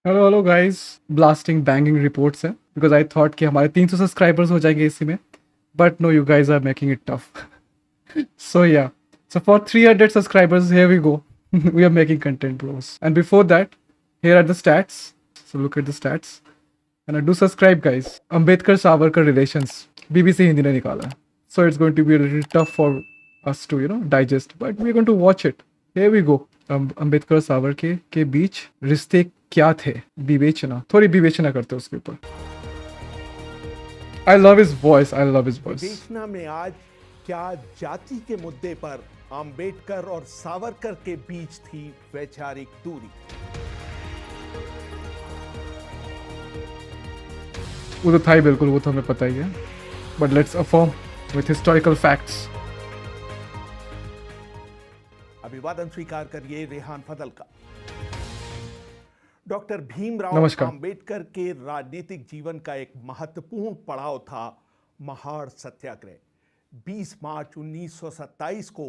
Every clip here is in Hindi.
Hello hello guys, blasting banging reports हैं बिकॉज आई थॉट कि हमारे 300 सब्सक्राइबर्स हो जाएंगे इसी में. But no, you guys are making it tough. So yeah, so for 300 subscribers, here we go. We are making content, bros. And before that, here are the stats. So look at the stats. And do subscribe, guys. Ambedkar Savarkar relations. BBC Hindi ने निकाला है. So it's going to be a little tough for us to digest, but we're going to watch it. Here we go. Ambedkar Savarkar के बीच रिश्ते क्या थे? विवेचना, थोड़ी विवेचना करते हैं उसके ऊपर. I love his voice. I love his voice. विवेचना में आज क्या जाति के मुद्दे पर अंबेडकर और सावरकर के बीच थी वैचारिक दूरी? वो तो था ही बिल्कुल, वो तो हमें पता ही है. But let's affirm with historical facts. अभिवादन स्वीकार करिए रेहान फजल का. डॉक्टर भीमराव नमस्कार. अंबेडकर के राजनीतिक जीवन का एक महत्वपूर्ण पड़ाव था महाड़ सत्याग्रह. 20 मार्च 1927 को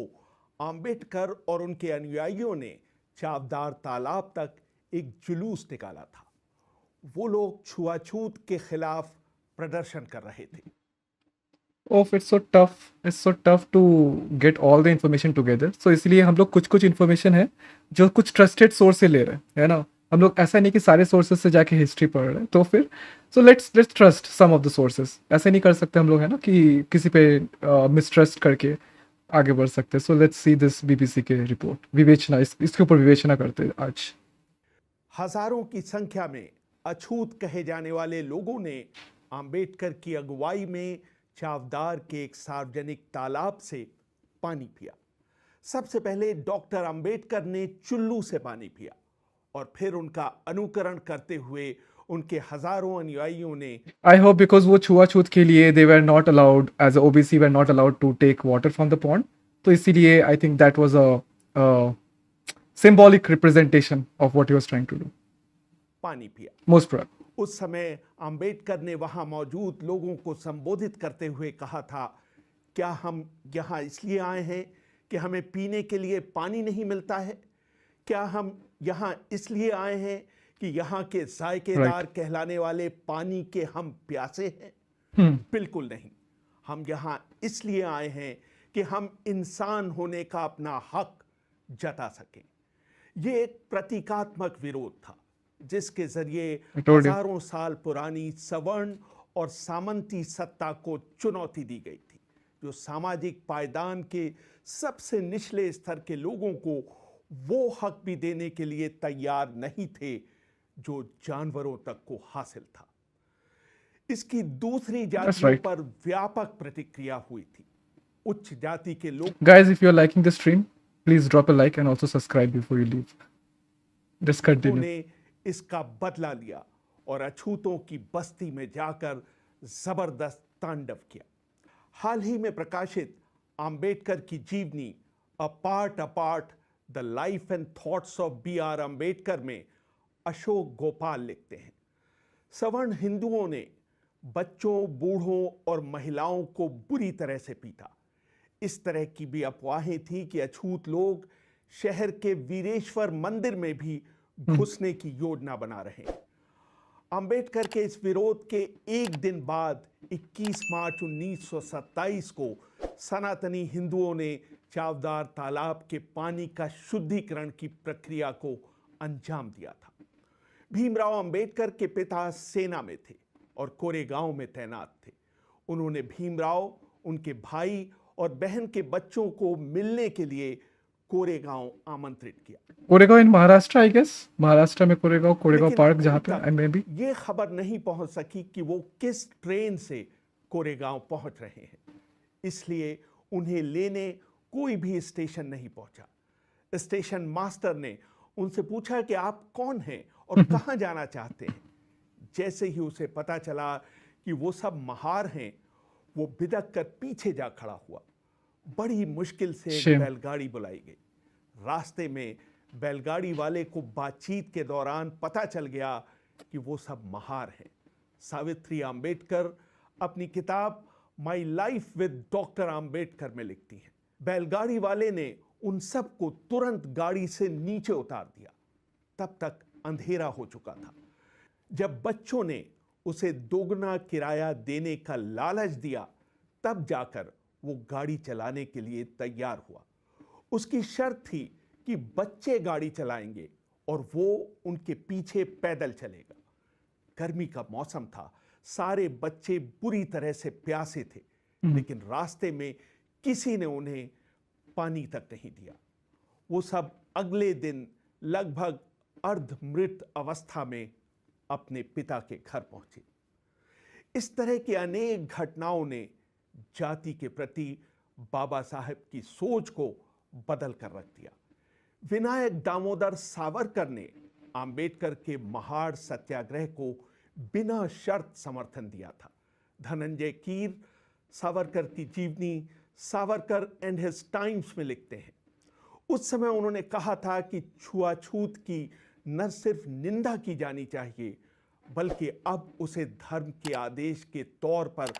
अंबेडकर और उनके अनुयायियों ने चावदार तालाब तक एक जुलूस निकाला था. वो लोग छुआछूत के खिलाफ प्रदर्शन कर रहे थे. Oh, it's so tough. It's so tough to get all the information together. So इसलिए हम लोग कुछ कुछ इन्फॉर्मेशन है जो कुछ ट्रस्टेड सोर्स से ले रहे हैं, है ना. हम लोग ऐसा नहीं कि सारे सोर्सेज से जाके हिस्ट्री पढ़ रहे हैं. तो फिर let's trust some of the sources. ऐसे नहीं कर सकते हम लोग, है ना, कि किसी पे मिसट्रस्ट करके आगे बढ़ सकते. So let's see this BBC के रिपोर्ट. विवेचना, इसके ऊपर विवेचना करते हैं आज. हजारों की संख्या में अछूत कहे जाने वाले लोगों ने अंबेडकर की अगुवाई में चावदार के एक सार्वजनिक तालाब से पानी पिया. सबसे पहले डॉक्टर अंबेडकर ने चुल्लू से पानी पिया और फिर उनका अनुकरण करते हुए उनके हजारों अनुयायियों ने. आई होप बिकॉज वो छुआछूत के लिए they were not allowed, as OBC were not allowed to take water from the pond. तो इसीलिए I think that was a symbolic representation of what he was trying to do. पानी पिया. Most probably. उस समय अंबेडकर ने वहां मौजूद लोगों को संबोधित करते हुए कहा था, क्या हम यहां इसलिए आए हैं कि हमें पीने के लिए पानी नहीं मिलता है? क्या हम यहां इसलिए आए हैं कि यहां के जायकेदार कहलाने वाले पानी के हम प्यासे हैं? बिल्कुल नहीं. हम यहां इसलिए आए हैं कि हम इंसान होने का अपना हक जता सकें. ये एक प्रतीकात्मक विरोध था जिसके जरिए हजारों साल पुरानी सवर्ण और सामंती सत्ता को चुनौती दी गई थी, जो सामाजिक पायदान के सबसे निचले स्तर के लोगों को वो हक भी देने के लिए तैयार नहीं थे जो जानवरों तक को हासिल था. इसकी दूसरी जातियों पर व्यापक प्रतिक्रिया हुई थी. उच्च जाति के लोग. Guys, if you are liking the stream, please drop a like and also subscribe before you leave. Just continue. इसका बदला लिया और अछूतों की बस्ती में जाकर जबरदस्त तांडव किया. हाल ही में प्रकाशित अंबेडकर की जीवनी a part the life and thoughts of B R. Ambedkar में अशोक गोपाल लिखते हैं, सवर्ण हिंदुओं ने बच्चों, बूढ़ों और महिलाओं को बुरी तरह से पीटा. इस तरह की भी अफवाहें थी कि अछूत लोग शहर के वीरेश्वर मंदिर में भी घुसने की योजना बना रहे हैं. अंबेडकर के इस विरोध के एक दिन बाद 21 मार्च 1927 को सनातनी हिंदुओं ने चावदार तालाब के पानी का शुद्धिकरण की प्रक्रिया को अंजाम दिया था. भीमराव अंबेडकर के पिता सेना में थे और कोरेगांव में तैनात थे. उन्होंने भीमराव, उनके भाई और बहन के बच्चों को मिलने के लिए कोरेगांव आमंत्रित किया. कोरेगांव इन महाराष्ट्र, आई गेस महाराष्ट्र में कोरेगांव पार्क, जहां पे आई मे बी. ये खबर नहीं पहुंच सकी कि वो किस ट्रेन से कोरेगांव पहुंच रहे हैं, इसलिए उन्हें लेने कोई भी स्टेशन नहीं पहुंचा. स्टेशन मास्टर ने उनसे पूछा कि आप कौन हैं और कहां जाना चाहते हैं. जैसे ही उसे पता चला कि वो सब महार हैं, वो बिदक कर पीछे जा खड़ा हुआ. बड़ी मुश्किल से एक बैलगाड़ी बुलाई गई. रास्ते में बैलगाड़ी वाले को बातचीत के दौरान पता चल गया कि वो सब महार हैं. सावित्री अंबेडकर अपनी किताब my life with doctor Ambedkar में लिखती हैं, बैलगाड़ी वाले ने उन सब को तुरंत गाड़ी से नीचे उतार दिया. तब तक अंधेरा हो चुका था। जब बच्चों ने उसे दोगुना किराया देने का लालच दिया, तब जाकर वो गाड़ी चलाने के लिए तैयार हुआ। उसकी शर्त थी कि बच्चे गाड़ी चलाएंगे और वो उनके पीछे पैदल चलेगा। गर्मी का मौसम था, सारे बच्चे बुरी तरह से प्यासे थे, लेकिन रास्ते में किसी ने उन्हें पानी तक नहीं दिया। वो सब अगले दिन लगभग अर्धमृत अवस्था में अपने पिता के घर पहुंचे। इस तरह की अनेक घटनाओं ने जाति के प्रति बाबा साहेब की सोच को बदल कर रख दिया। विनायक दामोदर सावरकर ने अंबेडकर के महाड़ सत्याग्रह को बिना शर्त समर्थन दिया था। धनंजय कीर सावरकर की जीवनी सावरकर एंड हिज टाइम्स में लिखते हैं, उस समय उन्होंने कहा था कि छुआछूत की न सिर्फ निंदा की जानी चाहिए, बल्कि अब उसे धर्म के आदेश के तौर पर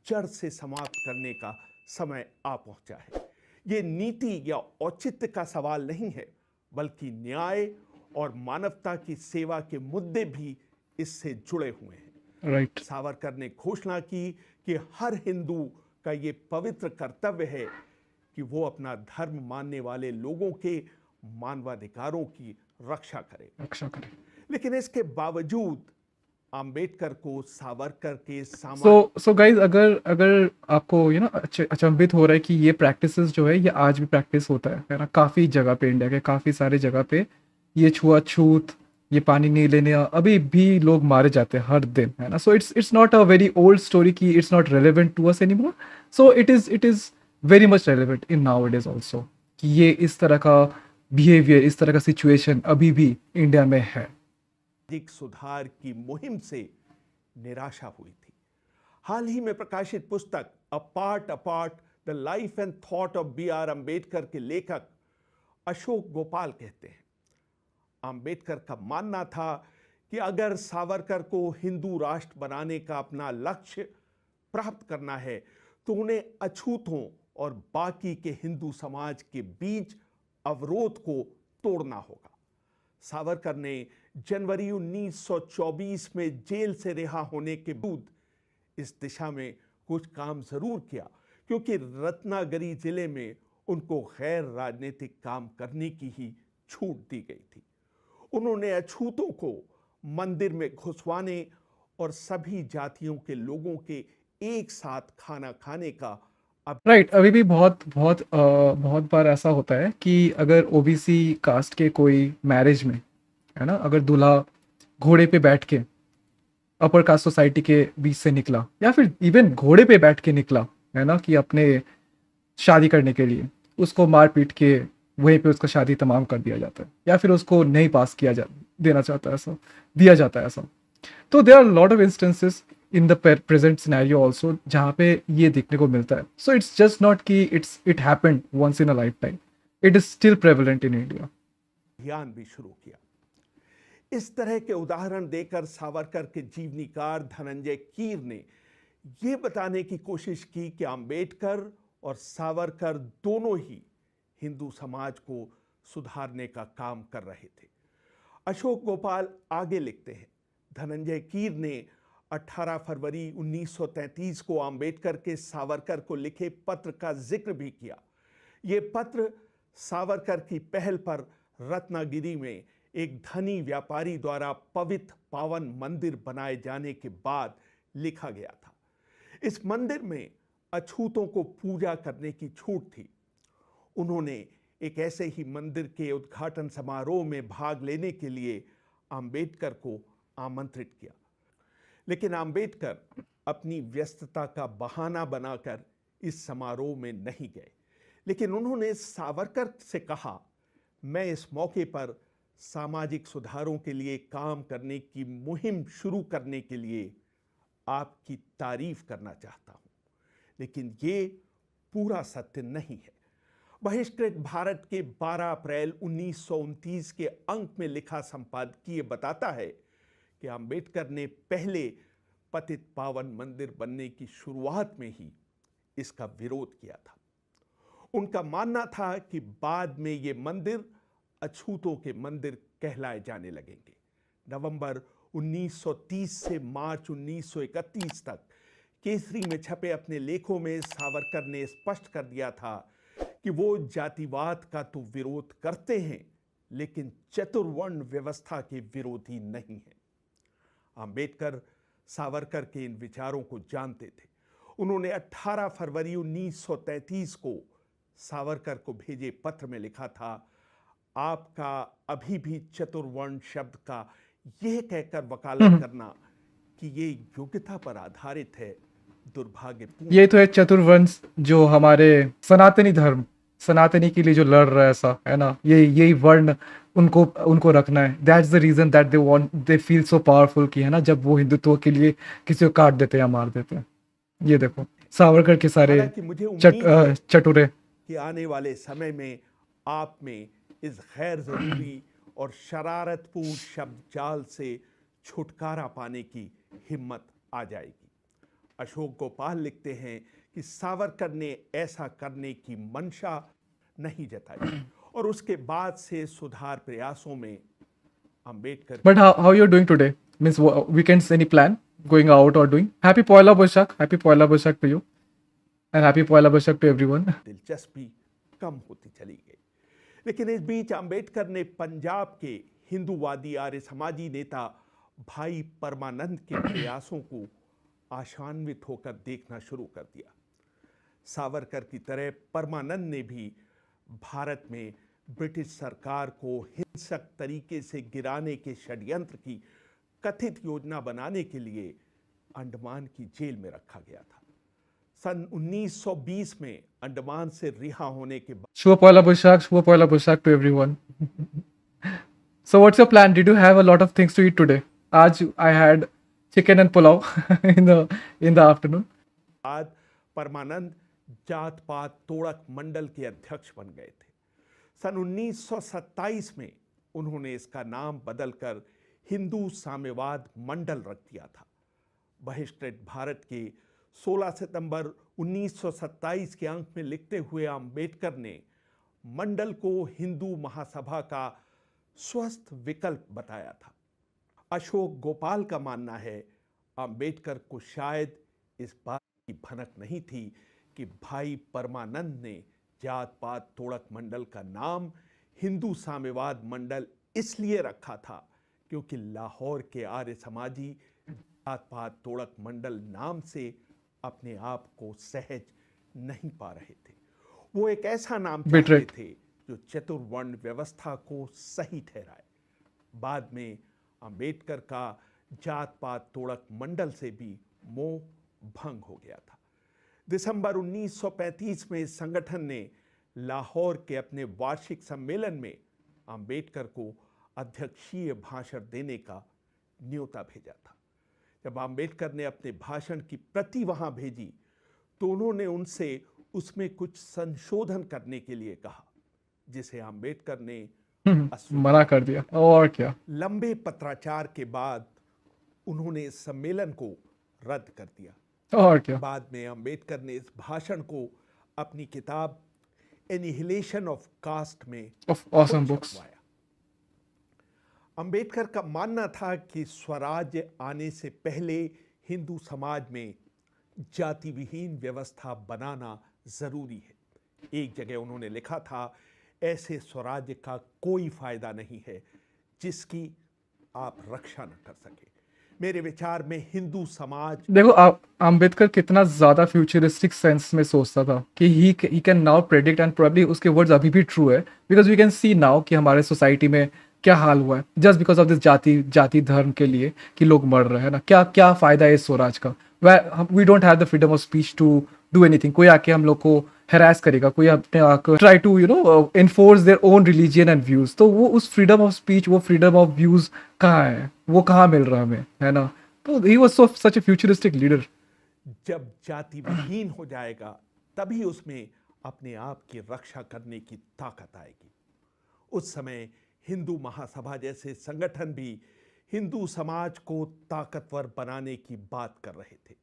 जड़ से समाप्त करने का समय आ पहुंचा है। ये नीति या औचित्य का सवाल नहीं है, बल्कि न्याय और मानवता की सेवा के मुद्दे भी इससे जुड़े हुए हैं। राइट। सावरकर ने घोषणा की कि हर हिंदू का ये पवित्र कर्तव्य है कि वो अपना धर्म मानने वाले लोगों के मानवाधिकारों की रक्षा करे। लेकिन इसके बावजूद अंबेडकर को सावरकर के सो गाइस, अगर आपको अचंभित हो रहा है कि ये प्रैक्टिसेस जो है ये आज भी प्रैक्टिस होता है ना, काफी जगह पे, इंडिया के काफी सारे जगह पे ये छुआछूत, ये पानी नहीं लेने, अभी भी लोग मारे जाते हैं हर दिन, है ना। So it's not a very old story की it's not relevant to us anymore. So it is very much relevant in now it is also कि ये इस तरह का बिहेवियर, इस तरह का सिचुएशन अभी भी इंडिया में है। सामाजिक सुधार की मुहिम से निराशा हुई थी। हाल ही में प्रकाशित पुस्तक apart the life and thought of B.R. Ambedkar के लेखक अशोक गोपाल कहते हैं, अम्बेडकर का मानना था कि अगर सावरकर को हिंदू राष्ट्र बनाने का अपना लक्ष्य प्राप्त करना है तो उन्हें अछूतों और बाकी के हिंदू समाज के बीच अवरोध को तोड़ना होगा। सावरकर ने जनवरी 1924 में जेल से रिहा होने के बाद इस दिशा में कुछ काम जरूर किया, क्योंकि रत्नागिरी जिले में उनको गैर राजनीतिक काम करने की ही छूट दी गई थी। उन्होंने अछूतों को मंदिर में घुसवाने और सभी जातियों के लोगों के एक साथ खाना खाने का राइट। अभी भी बहुत बार ऐसा होता है कि अगर ओबीसी कास्ट के कोई मैरिज में, है ना, अगर दूल्हा घोड़े पे बैठ के अपर कास्ट सोसाइटी के बीच से निकला, या फिर इवन घोड़े पे बैठ के निकला, है ना, कि अपने शादी करने के लिए, उसको मार पीट के वहीं पे उसका शादी तमाम कर दिया जाता है, या फिर उसको नहीं पास दिया जाता है ऐसा। तो there are lot of instances in the present scenario also जहाँ पे ये देखने को मिलता है। सो इट्स जस्ट नॉट कि it happened once in a life time, it is still prevalent in India. अभियान भी शुरू किया। इस तरह के उदाहरण देकर सावरकर के जीवनीकार धनंजय कीर ने यह बताने की कोशिश की कि अंबेडकर और सावरकर दोनों ही हिंदू समाज को सुधारने का काम कर रहे थे। अशोक गोपाल आगे लिखते हैं, धनंजय कीर ने 18 फरवरी 1933 को अंबेडकर के सावरकर को लिखे पत्र का जिक्र भी किया। ये पत्र सावरकर की पहल पर रत्नागिरी में एक धनी व्यापारी द्वारा पवित्र पावन मंदिर बनाए जाने के बाद लिखा गया था। इस मंदिर में अछूतों को पूजा करने की छूट थी। उन्होंने एक ऐसे ही मंदिर के उद्घाटन समारोह में भाग लेने के लिए अंबेडकर को आमंत्रित किया, लेकिन अंबेडकर अपनी व्यस्तता का बहाना बनाकर इस समारोह में नहीं गए। लेकिन उन्होंने सावरकर से कहा, मैं इस मौके पर सामाजिक सुधारों के लिए काम करने की मुहिम शुरू करने के लिए आपकी तारीफ करना चाहता हूं, लेकिन ये पूरा सत्य नहीं है। बहिष्कृत भारत के 12 अप्रैल 1929 के अंक में लिखा संपादकीय बताता है कि अंबेडकर ने पहले पतित पावन मंदिर बनने की शुरुआत में ही इसका विरोध किया था। उनका मानना था कि बाद में ये मंदिर अछूतों के मंदिर कहलाए जाने लगेंगे। नवंबर 1930 से मार्च 1931 तक केसरी में छपे अपने लेखों में सावरकर ने स्पष्ट कर दिया था कि वो जातिवाद का तो विरोध करते हैं, लेकिन चतुर्वर्ण व्यवस्था के विरोधी नहीं हैं। अंबेडकर सावरकर के इन विचारों को जानते थे। उन्होंने 18 फरवरी 1933 को सावरकर को भेजे पत्र में लिखा था, आपका अभी भी चतुर्वर्ण शब्द का यह कहकर वकालत करना कि ये योग्यता पर आधारित है, दुर्भाग्यपूर्ण। ये तो है चतुर्वंश, जो हमारे सनातनी धर्म, सनातनी के लिए जो लड़ रहा है, ऐसा है ना, यही वर्ण उनको रखना है। That's the reason that they feel so powerful कि है ना, जब वो हिंदुत्व के लिए किसी को काट देते हैं या मार देते हैं। ये देखो सावरकर के सारे मुझे उम्मीद है चटुरे कि आने वाले समय में आप में इस गैर जरूरी और शरारतपूर्ण शब्द जाल से छुटकारा पाने की हिम्मत आ जाएगी। अशोक गोपाल लिखते हैं कि सावरकर ने ऐसा करने की मंशा नहीं जताई और उसके बाद से सुधार प्रयासों में Ambedkar. But how you're doing today? Means weekends, any plan going out or doing? Happy Poila Boishakh. Happy Poila Boishakh to you, and happy Poila Boishakh to everyone. दिलचस्पी कम होती चली गई, लेकिन इस बीच अंबेडकर ने पंजाब के हिंदूवादी आर्य समाजी नेता भाई परमानंद के प्रयासों को आशान्वित होकर देखना शुरू कर दिया। सावरकर की तरह परमानंद ने भी भारत में ब्रिटिश सरकार को हिंसक तरीके से गिराने के षड्यंत्र की कथित योजना बनाने के लिए अंडमान की जेल में रखा गया था। सन 1920 में अंडमान से रिहा होने के बाद Shubha Poila Boishakh to everyone. So what's your plan? Did you have a lot of things to eat today? आज I had chicken and pulao in the afternoon. बाद परमानंद जात पात तोड़क मंडल के अध्यक्ष बन गए थे। सन 1927 में उन्होंने इसका नाम बदलकर हिंदू साम्यवाद मंडल रख दिया था। बहिष्कृत भारत के 16 सितंबर 1927 के अंक में लिखते हुए अंबेडकर ने मंडल को हिंदू महासभा का स्वस्थ विकल्प बताया था। अशोक गोपाल का मानना है, अंबेडकर को शायद इस बात की भनक नहीं थी कि भाई परमानंद ने जात पात तोड़क मंडल का नाम हिंदू साम्यवाद मंडल इसलिए रखा था क्योंकि लाहौर के आर्य समाजी जात पात तोड़क मंडल नाम से अपने आप को सहज नहीं पा रहे थे। वो एक ऐसा नाम चाहते थे जो चतुर्वर्ण व्यवस्था को सही ठहराए। बाद में अंबेडकर का जात पात तोड़क मंडल से भी मोह भंग हो गया था। दिसंबर 1935 में इस संगठन ने लाहौर के अपने वार्षिक सम्मेलन में अंबेडकर को अध्यक्षीय भाषण देने का न्योता भेजा था। जब अंबेडकर ने अपने भाषण की प्रति वहां भेजी तो उन्होंने उनसे उसमें कुछ संशोधन करने के लिए कहा, जिसे अंबेडकर ने मना कर दिया। और क्या, लंबे पत्राचार के बाद उन्होंने इस सम्मेलन को रद्द कर दिया। और क्या, बाद में अंबेडकर ने इस भाषण को अपनी किताब एनिहिलेशन ऑफ कास्ट में awesome books. अंबेडकर का मानना था कि स्वराज्य आने से पहले हिंदू समाज में जाति विहीन व्यवस्था बनाना जरूरी है। एक जगह उन्होंने लिखा था, ऐसे स्वराज्य का कोई फायदा नहीं है जिसकी आप रक्षा न कर सके। मेरे विचार में हिंदू समाज, देखो अंबेडकर कितना ज्यादा फ्यूचरिस्टिक सेंस में सोचता था कि he can now predict, and probably उसके वर्ड्स अभी भी ट्रू है, because we can see now कि हमारे सोसाइटी में क्या हाल हुआ है जस्ट बिकॉज ऑफ दिस जाति धर्म के लिए कि लोग मर रहे हैं ना। क्या फायदा है इस स्वराज का? We don't have the freedom of speech to do anything. कोई आके हम लोग को हैरास करेगा, कोई अपने आकर try to enforce their own religion and views, तो वो उस फ्रीडम ऑफ स्पीच, वो फ्रीडम ऑफ व्यूज कहाँ है? वो कहाँ मिल रहा है हमें, है ना? तो he was such A futuristic leader. जब जाति विहीन हो जाएगा तभी उसमें अपने आप की रक्षा करने की ताकत आएगी। उस समय हिंदू महासभा जैसे संगठन भी हिंदू समाज को ताकतवर बनाने की बात कर रहे थे।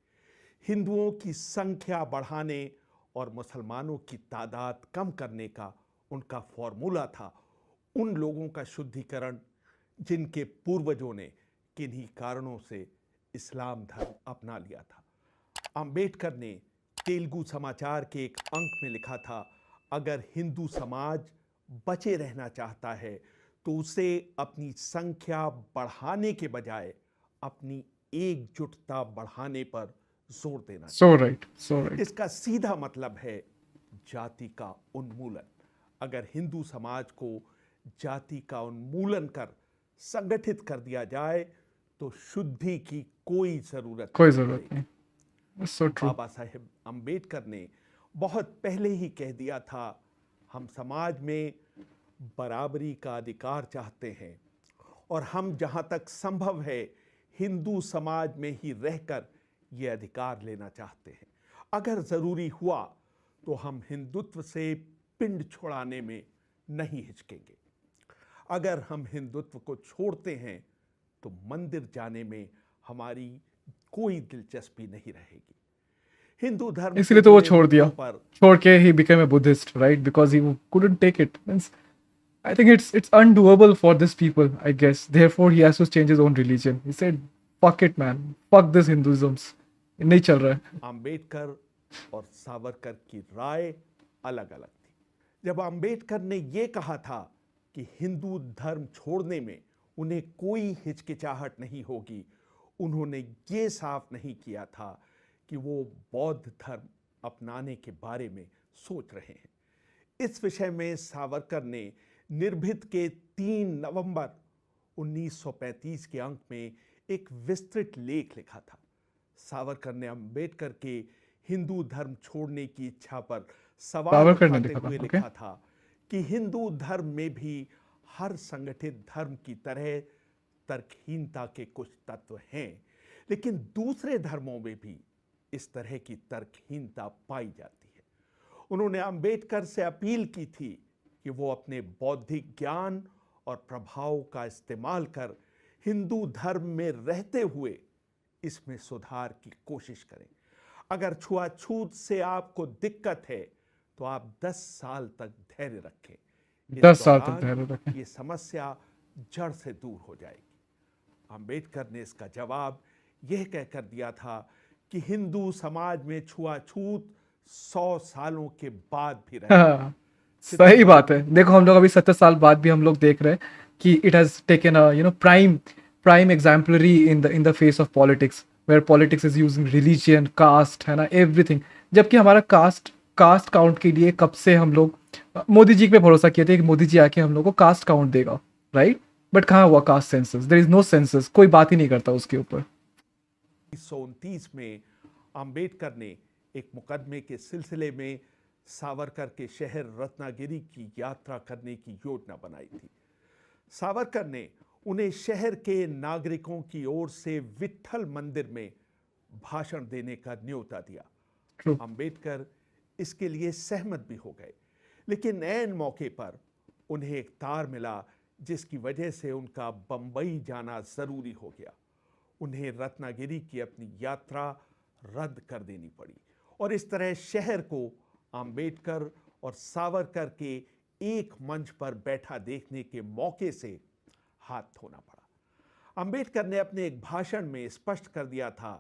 हिंदुओं की संख्या बढ़ाने और मुसलमानों की तादाद कम करने का उनका फॉर्मूला था उन लोगों का शुद्धिकरण जिनके पूर्वजों ने किन्हीं कारणों से इस्लाम धर्म अपना लिया था। अंबेडकर ने तेलुगु समाचार के एक अंक में लिखा था, अगर हिंदू समाज बचे रहना चाहता है तो उसे अपनी संख्या बढ़ाने के बजाय अपनी एकजुटता बढ़ाने पर जोर देना So चाहिए। right, so right. इसका सीधा मतलब है जाति का उन्मूलन। अगर हिंदू समाज को जाति का उन्मूलन कर संगठित कर दिया जाए तो शुद्धि की कोई जरूरत कोई नहीं जरूरत पड़ेगी। नहीं। That's so true. Baba Saheb Ambedkar ने बहुत पहले ही कह दिया था, हम समाज में बराबरी का अधिकार चाहते हैं और हम जहां तक संभव है हिंदू समाज में ही रहकर ये अधिकार लेना चाहते हैं। अगर जरूरी हुआ तो हम हिंदुत्व से पिंड छुड़ाने में नहीं हिचकेंगे। अगर हम हिंदुत्व को छोड़ते हैं तो मंदिर जाने में हमारी कोई दिलचस्पी नहीं रहेगी। हिंदू धर्म से इसलिए तो वो जुड़े छोड़ दिया, मुद्दों पर छोड़ के he became a Buddhist, right? Because he couldn't take it. Means, I think it's undoable for these people, I guess. Therefore, he has to change his own religion. He said, "Fuck it, man. Fuck this Hinduisms. नहीं चल रहा है." अंबेडकर और सावरकर की राय अलग अलग थी। जब अंबेडकर ने यह कहा था कि हिंदू धर्म छोड़ने में उन्हें कोई हिचकिचाहट नहीं होगी, उन्होंने ये साफ नहीं किया था कि वो बौद्ध धर्म अपनाने के बारे में सोच रहे हैं। इस विषय में सावरकर ने निर्भीत के 3 नवंबर 1935 के अंक में एक विस्तृत लेख लिखा था। सावरकर ने अंबेडकर के हिंदू धर्म छोड़ने की इच्छा पर सवाल सावरकर ने उठाते लिखा था, हुए okay. लिखा था कि हिंदू धर्म में भी हर संगठित धर्म की तरह तर्कहीनता के कुछ तत्व हैं, लेकिन दूसरे धर्मों में भी इस तरह की तर्कहीनता पाई जाती है। उन्होंने अंबेडकर से अपील की थी कि वो अपने बौद्धिक ज्ञान और प्रभाव का इस्तेमाल कर हिंदू धर्म में रहते हुए इसमें सुधार की कोशिश करें। अगर छुआछूत से आपको दिक्कत है तो आप 10 साल तक धैर्य रखें। इस 10 साल तक दौरान धैर्य रखें। ये समस्या जड़ से दूर हो जाएगी। अंबेडकर ने इसका जवाब यह कहकर दिया था कि हिंदू समाज में छुआछूत 100 सालों के बाद भी रहेगा। हाँ, सही बात है। देखो हम लोग अभी 70 साल बाद भी हम लोग देख रहे हैं कि it has taken a prime exemplary in the face of politics, where politics is using religion, caste, है ना, एवरीथिंग। जबकि हमारा कास्ट काउंट के लिए कब से हम लोग मोदी जी पे भरोसा किए थे कि मोदी जी आके हम लोग को कास्ट काउंट देगा, राइट? बट कहाँ हुआ caste census? There is no census, कोई बात ही नहीं करता उसके ऊपर। 1929 में अंबेडकर ने एक मुकदमे के सिलसिले में सावरकर के शहर रत्नागिरी की यात्रा करने की योजना बनाई थी। सावरकर ने उन्हें शहर के नागरिकों की ओर से विट्ठल मंदिर में भाषण देने का न्योता दिया। True. अंबेडकर इसके लिए सहमत भी हो गए, लेकिन ऐन मौके पर उन्हें एक तार मिला जिसकी वजह से उनका बंबई जाना जरूरी हो गया। उन्हें रत्नागिरी की अपनी यात्रा रद्द कर देनी पड़ी और इस तरह शहर को अंबेडकर और सावरकर के एक मंच पर बैठा देखने के मौके से हाथ धोना पड़ा। अंबेडकर ने अपने एक भाषण में स्पष्ट कर दिया था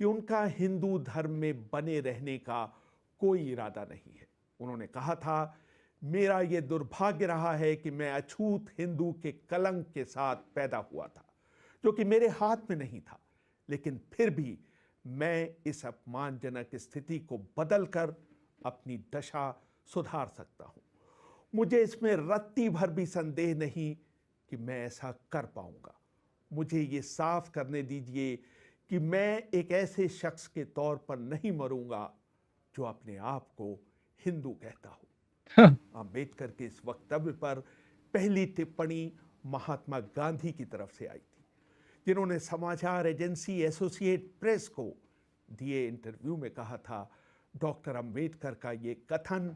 कि उनका हिंदू धर्म में बने रहने का कोई इरादा नहीं है। उन्होंने कहा था, मेरा यह दुर्भाग्य रहा है कि मैं अछूत हिंदू के कलंक के साथ पैदा हुआ था, जो कि मेरे हाथ में नहीं था, लेकिन फिर भी मैं इस अपमानजनक स्थिति को बदलकर अपनी दशा सुधार सकता हूं। मुझे इसमें रत्ती भर भी संदेह नहीं कि मैं ऐसा कर पाऊंगा। मुझे ये साफ करने दीजिए कि मैं एक ऐसे शख्स के तौर पर नहीं मरूंगा जो अपने आप को हिंदू कहता हो। अंबेडकर के इस वक्तव्य पर पहली टिप्पणी महात्मा गांधी की तरफ से आई थी, जिन्होंने समाचार एजेंसी एसोसिएट प्रेस को दिए इंटरव्यू में कहा था, डॉक्टर अंबेडकर का ये कथन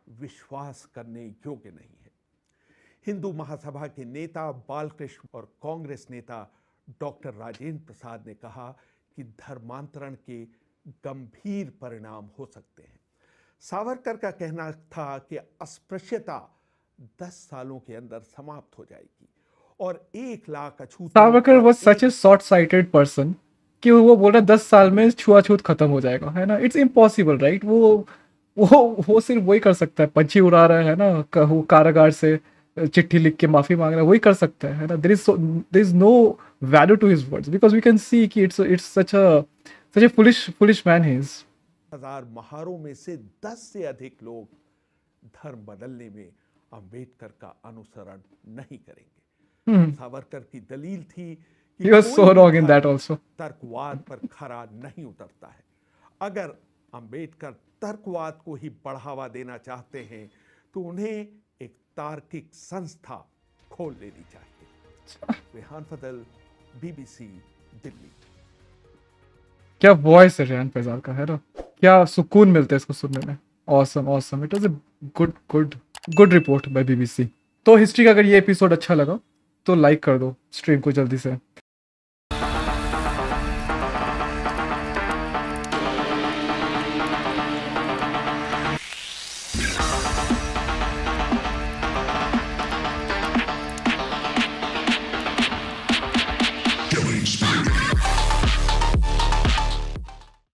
विश्वास करने योग्य नहीं है। हिंदू महासभा के नेता बालकृष्ण और कांग्रेस नेता डॉक्टर राजेंद्र प्रसाद ने कहा कि धर्मांतरण के गंभीर परिणाम हो सकते हैं। सावरकर का कहना था कि अस्पृश्यता 10 सालों के अंदर समाप्त हो जाएगी और 1 लाख अछूतों सावरकर और वाज सच ए एक शॉर्ट साइटेड पर्सन कि वो बोल रहा है 10 साल में छुआछूत खत्म हो जाएगा, है ना? It's impossible, right? वो सिर्फ वही कर सकता है, पंछी उड़ा रहा है ना, वो कारागार से चिट्ठी लिख के माफी मांग रहा है, वही कर सकता है ना? There is no value to his words because we can see कि it's such a foolish man he is. 1000 महारों में से 10 से अधिक लोग धर्म बदलने में अंबेडकर का अनुसरण नहीं करेंगे। सावरकर की दलील थी कि He was so कोई भी wrong in धर्म that also. तर्कवाद पर खरा नहीं उतरता है। अगर अंबेडकर तर्कवाद को ही बढ़ावा देना चाहते हैं तो उन्हें एक तार्किक संस्था खोल लेनी चाहिए। रेहान फजल, BBC, दिल्ली। क्या वॉइस है रेहान फैजाल का, है ना? क्या सुकून मिलता है इसको सुनने में। Awesome awesome, it was a good report by BBC। तो हिस्ट्री का अगर ये एपिसोड अच्छा लगा तो लाइक कर दो स्ट्रीम को जल्दी से।